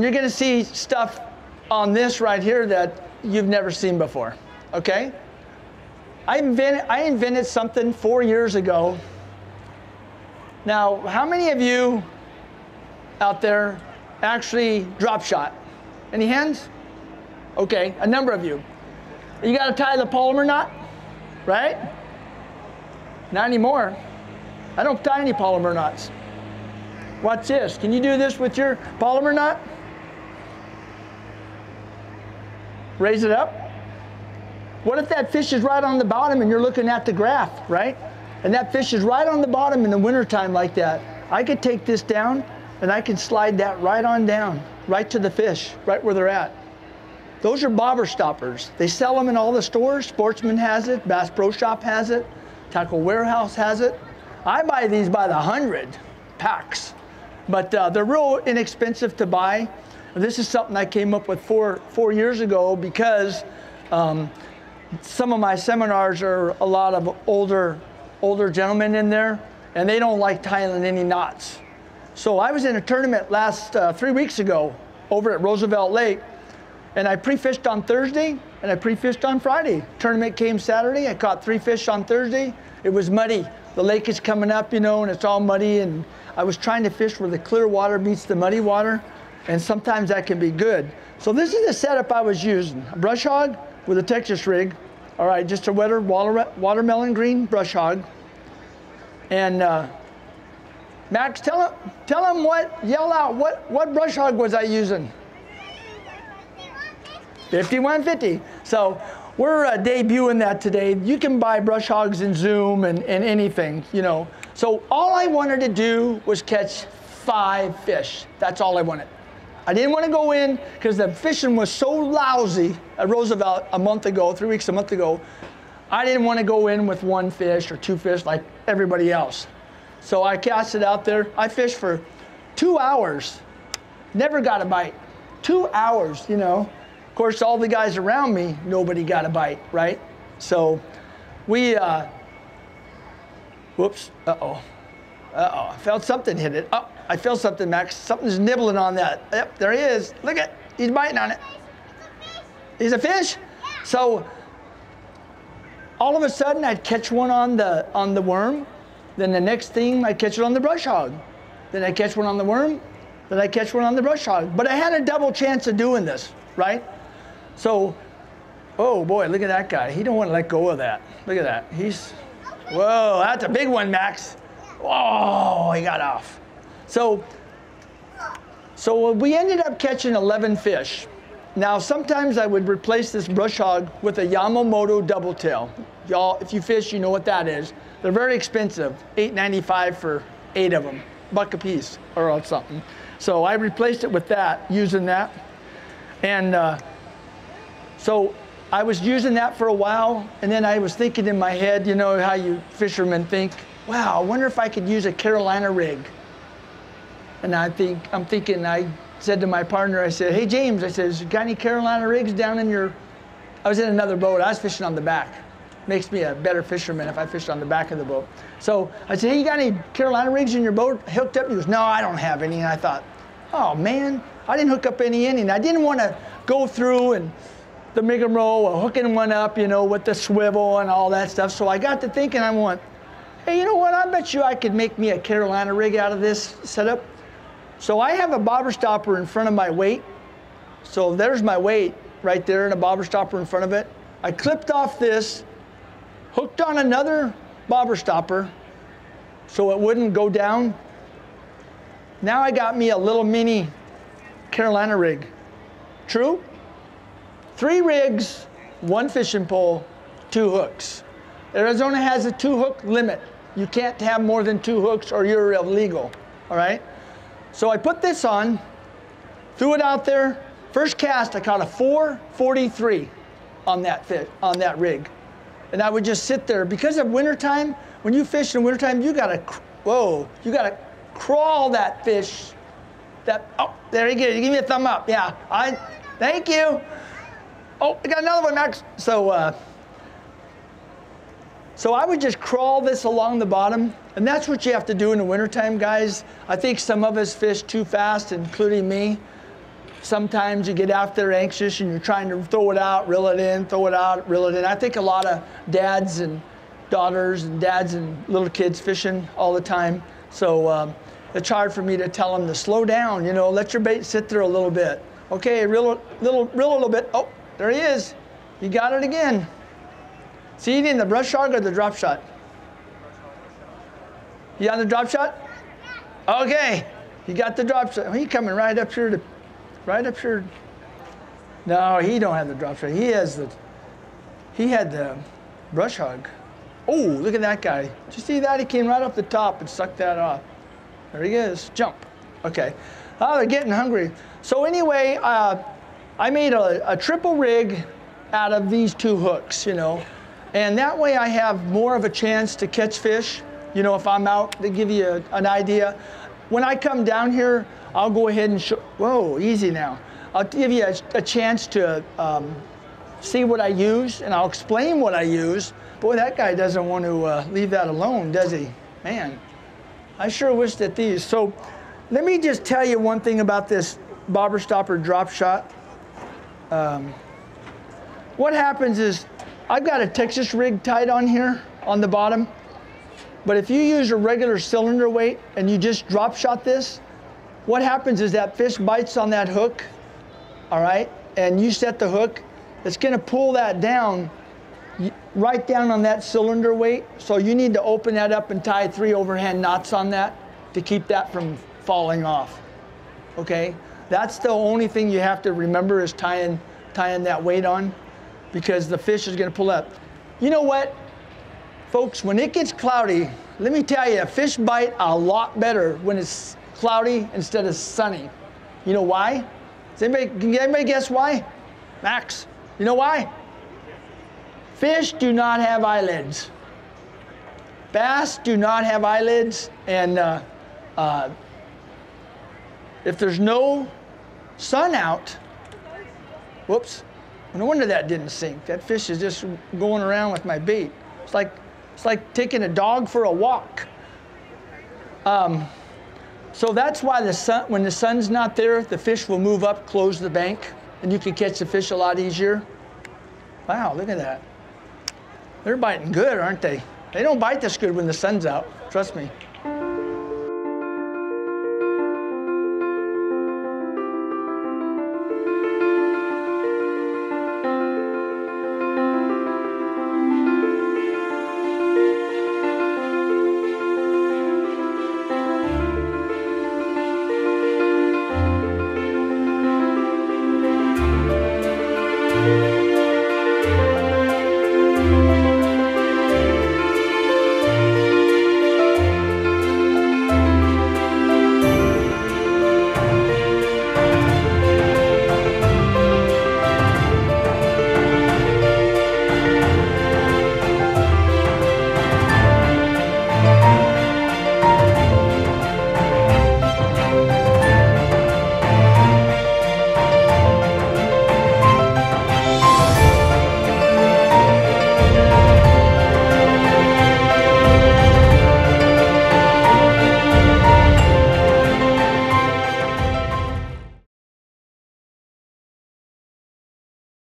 you're gonna see stuff on this right here that you've never seen before, okay? I invented something 4 years ago. Now, how many of you out there actually drop shot? Any hands? Okay, a number of you. You gotta tie the polymer knot, right? Not anymore. I don't tie any polymer knots. Watch this. Can you do this with your polymer knot? Raise it up. What if that fish is right on the bottom and you're looking at the graph, right? And that fish is right on the bottom in the wintertime like that. I could take this down and I can slide that right on down, right to the fish, right where they're at. Those are bobber stoppers. They sell them in all the stores. Sportsman has it, Bass Pro Shop has it, Tackle Warehouse has it. I buy these by the 100 packs, but they're real inexpensive to buy. This is something I came up with four years ago because some of my seminars are a lot of older gentlemen in there, and they don't like tying any knots. So I was in a tournament last 3 weeks ago over at Roosevelt Lake, and I pre-fished on Thursday and I pre-fished on Friday. Tournament came Saturday. I caught 3 fish on Thursday. It was muddy. The lake is coming up, you know, and it's all muddy, and I was trying to fish where the clear water meets the muddy water, and sometimes that can be good. So this is the setup I was using. A brush hog with a Texas rig. All right, just a wetter watermelon green brush hog. And Max, tell him yell out, what brush hog was I using? 5150. So we're debuting that today. You can buy brush hogs in Zoom and anything, you know. So all I wanted to do was catch 5 fish. That's all I wanted. I didn't want to go in because the fishing was so lousy at Roosevelt a month ago, 3 weeks, a month ago. I didn't want to go in with 1 fish or 2 fish like everybody else. So I cast it out there. I fished for 2 hours. Never got a bite. 2 hours, you know. Of course, all the guys around me, nobody got a bite, right? So we, whoops, uh-oh, I felt something hit it. Oh, I felt something, Max. Something's nibbling on that. Yep, there he is. Look at, he's biting on it. He's a fish? So all of a sudden, I'd catch one on the worm. Then the next thing, I'd catch it on the brush hog. Then I'd catch one on the worm. Then I'd catch one on the brush hog. But I had a double chance of doing this, right? So, oh boy, look at that guy. He don't want to let go of that. Look at that. He's, whoa, that's a big one, Max. Whoa, he got off. So we ended up catching 11 fish. Now, sometimes I would replace this brush hog with a Yamamoto double tail. Y'all, if you fish, you know what that is. They're very expensive, $8.95 for 8 of them, $1 a piece or something. So I replaced it with that, using that. And so I was using that for a while, and then I was thinking in my head, you know how you fishermen think, wow, I wonder if I could use a Carolina rig. And I'm thinking, I said to my partner, I said, hey, James, I said, you got any Carolina rigs down in your, I was in another boat, I was fishing on the back. Makes me a better fisherman if I fished on the back of the boat. So I said, hey, you got any Carolina rigs in your boat hooked up? He goes, no, I don't have any. And I thought, oh man, I didn't hook up any in, and I didn't want to go through and the rigmarole, hooking one up, you know, with the swivel and all that stuff. So I got to thinking, I went, hey, you know what? I bet you I could make me a Carolina rig out of this setup. So I have a bobber stopper in front of my weight. So there's my weight right there and a bobber stopper in front of it. I clipped off this, hooked on another bobber stopper so it wouldn't go down. Now I got me a little mini Carolina rig. True? 3 rigs, 1 fishing pole, 2 hooks. Arizona has a 2-hook limit. You can't have more than 2 hooks or you're illegal, all right? So I put this on, threw it out there. First cast, I caught a 443 on that rig. And I would just sit there. Because of wintertime, when you fish in wintertime, you gotta crawl that fish. Oh, there you go, give me a thumb up. Yeah, thank you. Oh, I got another one, Max. So I would just crawl this along the bottom, and that's what you have to do in the wintertime, guys. I think some of us fish too fast, including me. sometimes you get out there anxious and you're trying to throw it out, reel it in, throw it out, reel it in. I think a lot of dads and daughters and dads and little kids fishing all the time. So it's hard for me to tell them to slow down, you know, let your bait sit there a little bit. Okay, reel a little bit. Oh, there he is. You got it again. See it in the brush hog or the drop shot? You on the drop shot? Okay, you got the drop shot. He coming right up here right up here. No, he don't have the drop shot. He had the brush hog. Oh, look at that guy. Did you see that? He came right up the top and sucked that off. There he is. Jump. Okay. Oh, they're getting hungry. So anyway, I made a triple rig out of these 2 hooks, you know. And that way I have more of a chance to catch fish, you know, if I'm out, to give you an idea. When I come down here, I'll go ahead and show, whoa, easy now. I'll give you a chance to see what I use, and I'll explain what I use. Boy, that guy doesn't want to leave that alone, does he? Man, I sure wish that these. So let me just tell you one thing about this bobber stopper drop shot. What happens is I've got a Texas rig tied on here on the bottom, but if you use a regular cylinder weight and you just drop shot this, what happens is that fish bites on that hook, all right, and you set the hook, it's gonna pull that down, right down on that cylinder weight. So you need to open that up and tie 3 overhand knots on that to keep that from falling off, okay? That's the only thing you have to remember is tying that weight on, because the fish is gonna pull up. You know what, folks, when it gets cloudy, let me tell you, fish bite a lot better when it's cloudy instead of sunny. You know why? Can anybody guess why? Max, you know why? Fish do not have eyelids. Bass do not have eyelids, and if there's no sun out, whoops, no wonder that didn't sink. That fish is just going around with my bait. It's like taking a dog for a walk. So that's why when the sun's not there, the fish will move up, close the bank, and you can catch the fish a lot easier. Wow, look at that. They're biting good, aren't they? They don't bite this good when the sun's out, trust me.